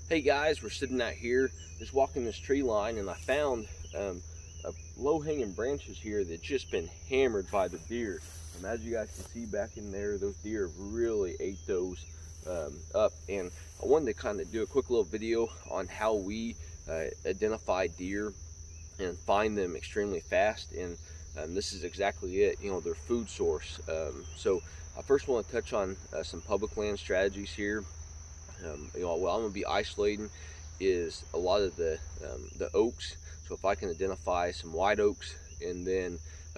Hey guys, we're sitting out here just walking this tree line, and I found low-hanging branches here that just been hammered by the deer. As you guys can see back in there, those deer really ate those up. And I wanted to kind of do a quick little video on how we identify deer and find them extremely fast. And this is exactly it, their food source. So I first want to touch on some public land strategies here. What I'm going to be isolating is a lot of the oaks. So if I can identify some white oaks, and then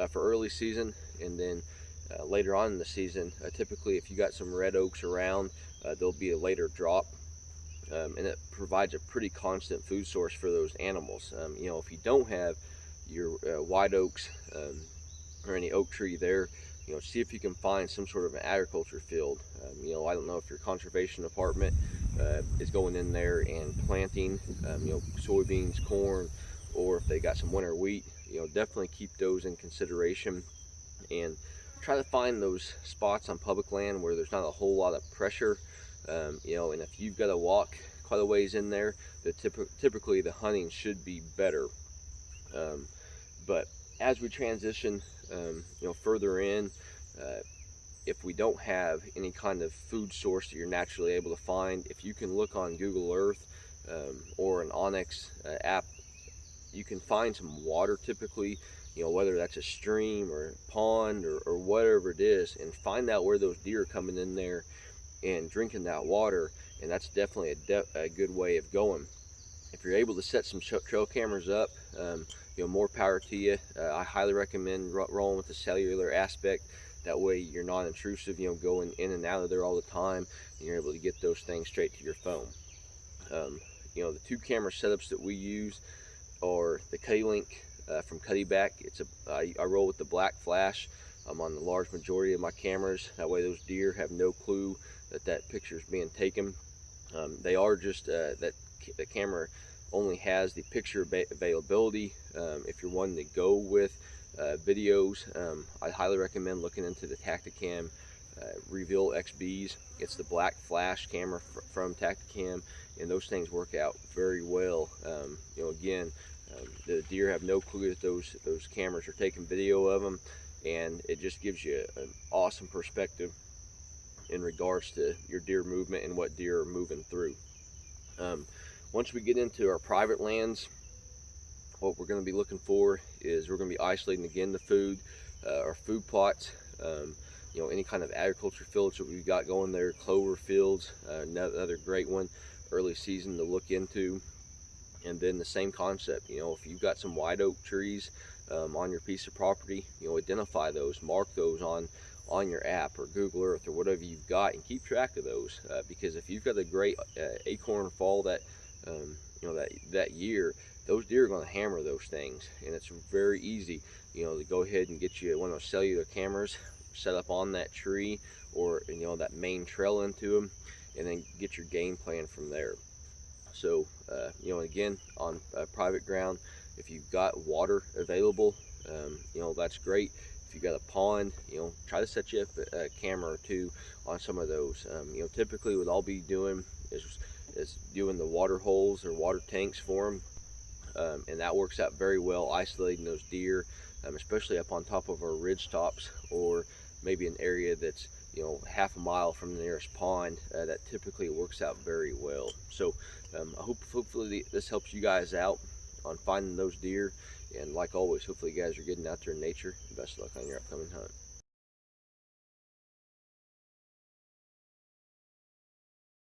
for early season, and then later on in the season, typically if you got some red oaks around, there'll be a later drop, and it provides a pretty constant food source for those animals. If you don't have your white oaks or any oak tree there, see if you can find some sort of an agriculture field. I don't know if your conservation department is going in there and planting, soybeans, corn, or if they got some winter wheat. Definitely keep those in consideration, and try to find those spots on public land where there's not a whole lot of pressure. And if you've got to walk quite a ways in there, typically the hunting should be better. But as we transition further in, if we don't have any kind of food source that you're naturally able to find, if you can look on Google Earth or an Onyx app, you can find some water typically, whether that's a stream or a pond or whatever it is, and find out where those deer are coming in there and drinking that water. And that's definitely a good way of going. If you're able to set some trail cameras up, more power to you. I highly recommend rolling with the cellular aspect. That way you're not intrusive, going in and out of there all the time, and you're able to get those things straight to your phone. The two camera setups that we use are the K-Link from Cuddyback. I roll with the black flash on the large majority of my cameras. That way those deer have no clue that picture is being taken. They are just that the camera only has the picture availability. If you're wanting to go with videos, I highly recommend looking into the Tacticam Reveal XBs. It's the black flash camera from Tacticam, and those things work out very well. Again, the deer have no clue that those cameras are taking video of them, and it just gives you an awesome perspective in regards to your deer movement and what deer are moving through. Once we get into our private lands, what we're going to be looking for is we're going to be isolating again the food, our food plots, any kind of agriculture fields that we've got going there. Clover fields, another great one early season to look into. And then the same concept, if you've got some white oak trees on your piece of property, identify those, mark those on your app or Google Earth or whatever you've got, and keep track of those, because if you've got a great acorn fall that year, those deer are going to hammer those things. And it's very easy, to go ahead and get you one of those cellular cameras set up on that tree or that main trail into them, and then get your game plan from there. So again, on private ground, if you've got water available, that's great. If you got a pond, try to set you up a camera or two on some of those. Typically what I'll be doing is doing the water holes or water tanks for them, and that works out very well, isolating those deer, especially up on top of our ridge tops, or maybe an area that's half a mile from the nearest pond. That typically works out very well. So hopefully this helps you guys out on finding those deer. And like always, hopefully you guys are getting out there in nature. Best of luck on your upcoming hunt.